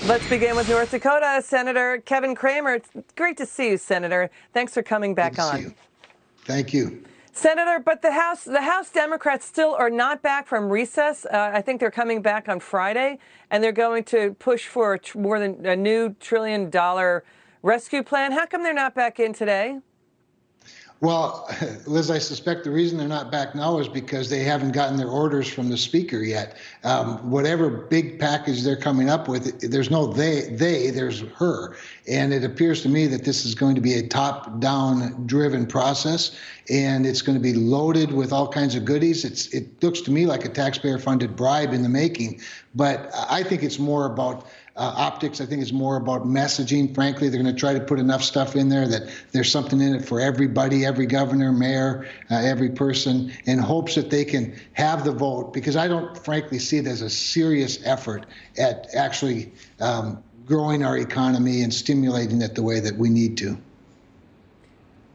Let's begin with North Dakota. Senator Kevin Cramer, it's great to see you, Senator. Thanks for coming back Good to on. see you. Thank you. Senator, but the House Democrats still are not back from recess. I think they're coming back on Friday, and they're going to push for more than a new $1 trillion rescue plan. How come they're not back in today? Well, Liz, I suspect the reason they're not back now is because they haven't gotten their orders from the speaker yet. Whatever big package they're coming up with, there's no there's her. And it appears to me that this is going to be a top-down driven process, and it's going to be loaded with all kinds of goodies. It looks to me like a taxpayer-funded bribe in the making, but I think it's more about optics. I think it's more about messaging. Frankly, they're going to try to put enough stuff in there that there's something in it for everybody, every governor, mayor, every person, in hopes that they can have the vote, because I don't frankly see it as a serious effort at actually growing our economy and stimulating it the way that we need to.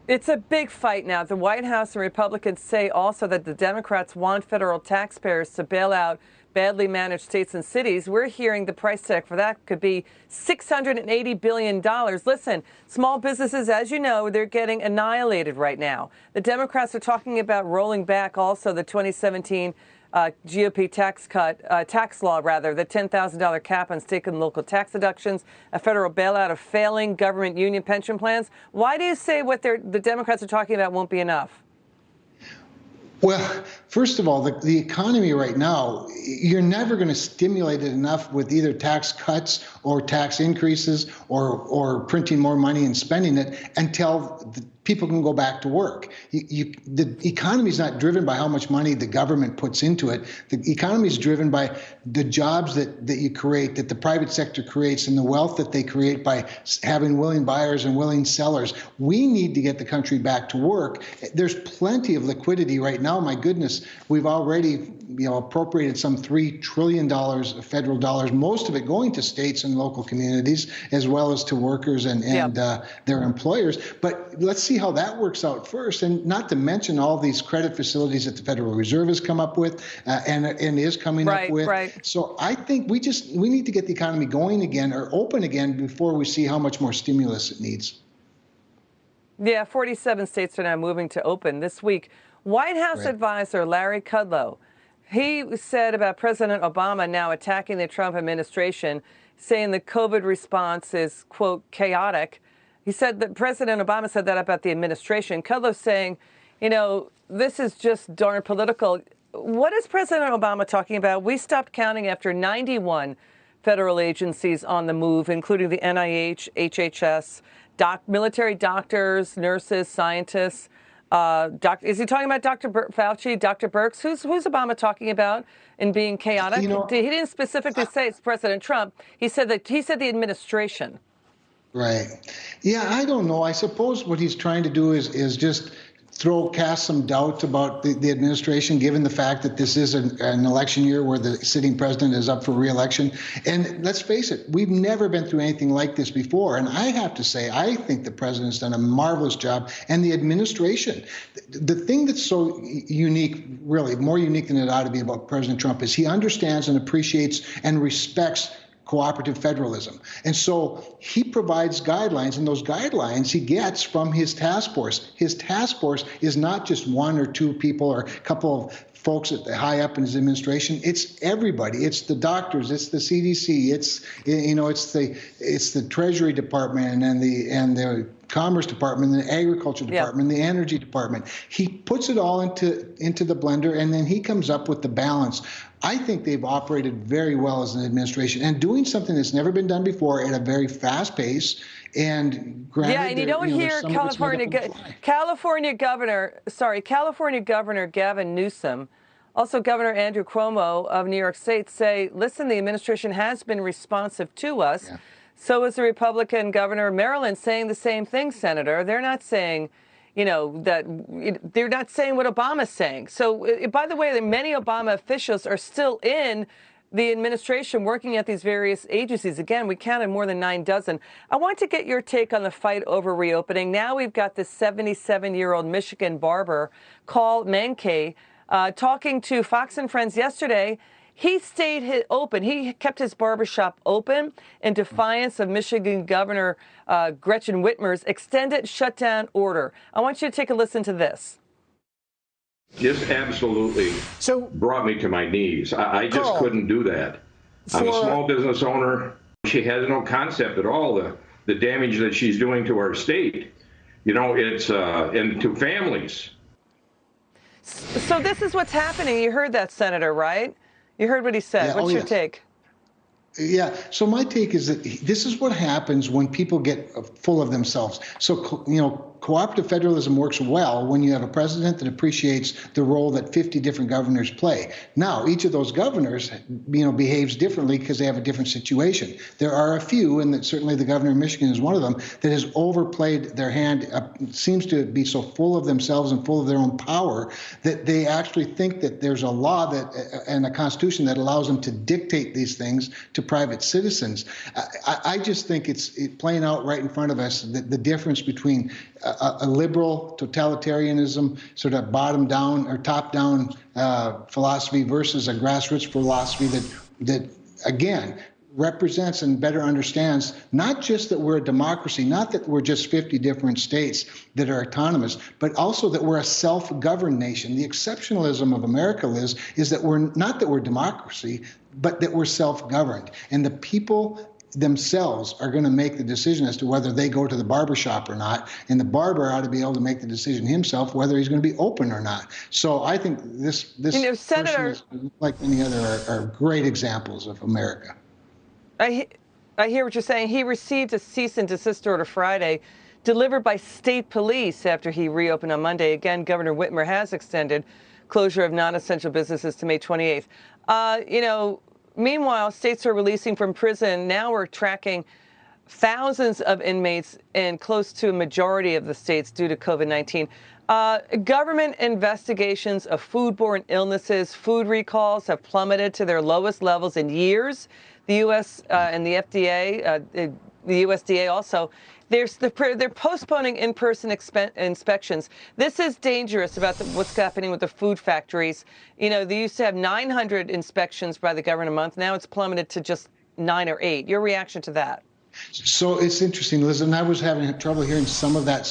It's a big fight now. The White House and Republicans say also that the Democrats want federal taxpayers to bail out badly managed states and cities. We're hearing the price tag for that could be $680 billion. Listen, small businesses, as you know, they're getting annihilated right now. The Democrats are talking about rolling back also the 2017 GOP tax law, the $10,000 cap on state and local tax deductions, a federal bailout of failing government union pension plans. Why do you say what the Democrats are talking about won't be enough? Well, first of all, the economy right now, you're never going to stimulate it enough with either tax cuts or tax increases or printing more money and spending it until people can go back to work. The economy is not driven by how much money the government puts into it. The economy is driven by the jobs that you create, that the private sector creates, and the wealth that they create by having willing buyers and willing sellers. We need to get the country back to work. There's plenty of liquidity right now. My goodness, we've already appropriated some $3 trillion of federal dollars, most of it going to states and local communities, as well as to workers and their employers. But let's see how that works out first, and not to mention all these credit facilities that the Federal Reserve has come up with and is coming up with. Right. So I think we need to get the economy going again, or open again, before we see how much more stimulus it needs. Yeah, 47 states are now moving to open this week. White House advisor Larry Kudlow, he said about President Obama now attacking the Trump administration, saying the COVID response is, quote, chaotic. He said that President Obama said that about the administration. Kudlow saying, this is just darn political. What is President Obama talking about? We stopped counting after 91 federal agencies on the move, including the NIH, HHS, military doctors, nurses, scientists. Is he talking about Dr. Fauci, Dr. Birx? Who's Obama talking about in being chaotic? He didn't specifically say it's President Trump. He said the administration. Right. Yeah, I don't know. I suppose what he's trying to do is just cast some doubt about the administration, given the fact that this is an election year where the sitting president is up for re-election. And let's face it, we've never been through anything like this before. And I have to say, I think the president's done a marvelous job, and the administration. The thing that's so unique, really more unique than it ought to be about President Trump, is he understands and appreciates and respects cooperative federalism. And so he provides guidelines, and those guidelines he gets from his task force. His task force is not just one or two people or a couple of folks at the high up in his administration. It's everybody. It's the doctors. It's the CDC. It's the Treasury Department and the Commerce Department, the Agriculture Department, the Energy Department. He puts it all into the blender, and then he comes up with the balance. I think they've operated very well as an administration, and doing something that's never been done before at a very fast pace. And granted, and you don't hear California Governor Gavin Newsom, also Governor Andrew Cuomo of New York State, say, listen, the administration has been responsive to us. Yeah. So is the Republican governor of Maryland saying the same thing, Senator. They're not saying, they're not saying what Obama's saying. So, by the way, many Obama officials are still in the administration working at these various agencies. Again, we counted more than 9 dozen. I want to get your take on the fight over reopening. Now we've got this 77-year-old Michigan barber, Carl Menke, talking to Fox and Friends yesterday. He stayed open. He kept his barbershop open in defiance of Michigan Governor Gretchen Whitmer's extended shutdown order. I want you to take a listen to this. Just absolutely brought me to my knees. I just couldn't do that. I'm a small business owner. She has no concept at all the damage that she's doing to our state. You know, it's and to families. So this is what's happening. You heard that, Senator, right? You heard what he said. Yeah, What's your take? Yeah. So my take is that this is what happens when people get full of themselves. So, you know, cooperative federalism works well when you have a president that appreciates the role that 50 different governors play. Now, each of those governors, you know, behaves differently because they have a different situation. There are a few, and certainly the governor of Michigan is one of them, that has overplayed their hand, seems to be so full of themselves and full of their own power that they actually think that there's a law that and a constitution that allows them to dictate these things to private citizens. I just think it's playing out right in front of us, the difference between a liberal totalitarianism, sort of bottom down or top down philosophy versus a grassroots philosophy that again represents and better understands not just that we're a democracy, not that we're just 50 different states that are autonomous, but also that we're a self-governed nation. The exceptionalism of America, Liz, is that we're not that we're democracy, but that we're self-governed. And the people themselves are going to make the decision as to whether they go to the barber shop or not. And the barber ought to be able to make the decision himself whether he's going to be open or not. So I think this Senator, like many other, are great examples of America. I hear what you're saying. He received a cease and desist order Friday, delivered by state police after he reopened on Monday. Again, Governor Whitmer has extended closure of non-essential businesses to May 28th. You know, meanwhile, states are releasing from prison. Now we're tracking thousands of inmates in close to a majority of the states due to COVID-19. Government investigations of foodborne illnesses, food recalls have plummeted to their lowest levels in years. The U.S. And the FDA, the USDA also, they're postponing in-person inspections. This is dangerous about what's happening with the food factories. You know, they used to have 900 inspections by the government a month. Now it's plummeted to just 9 or 8. Your reaction to that? So it's interesting, Liz, and I was having trouble hearing some of the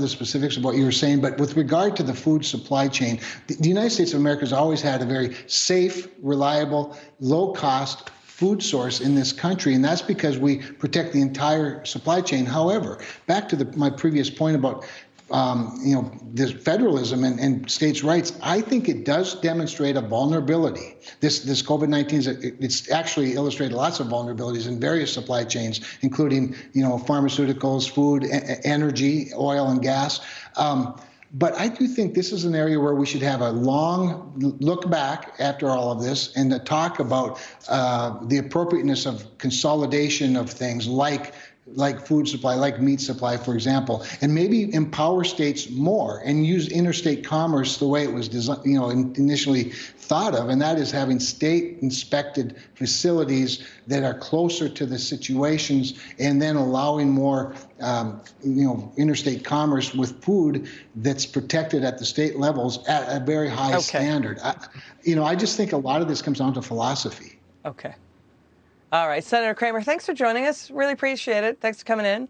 specifics of what you were saying. But with regard to the food supply chain, the United States of America has always had a very safe, reliable, low-cost food source in this country, and that's because we protect the entire supply chain. However, back to my previous point about you know, this federalism and states' rights, I think it does demonstrate a vulnerability. This COVID-19, it's actually illustrated lots of vulnerabilities in various supply chains, including, you know, pharmaceuticals, food, energy, oil and gas. But I do think this is an area where we should have a long look back after all of this and to talk about the appropriateness of consolidation of things like food supply, like meat supply, for example, and maybe empower states more and use interstate commerce the way it was designed, you know, initially thought of, and that is having state-inspected facilities that are closer to the situations, and then allowing more, you know, interstate commerce with food that's protected at the state levels at a very high standard. You know, I just think a lot of this comes down to philosophy. Okay. All right, Senator Cramer, thanks for joining us. Really appreciate it. Thanks for coming in.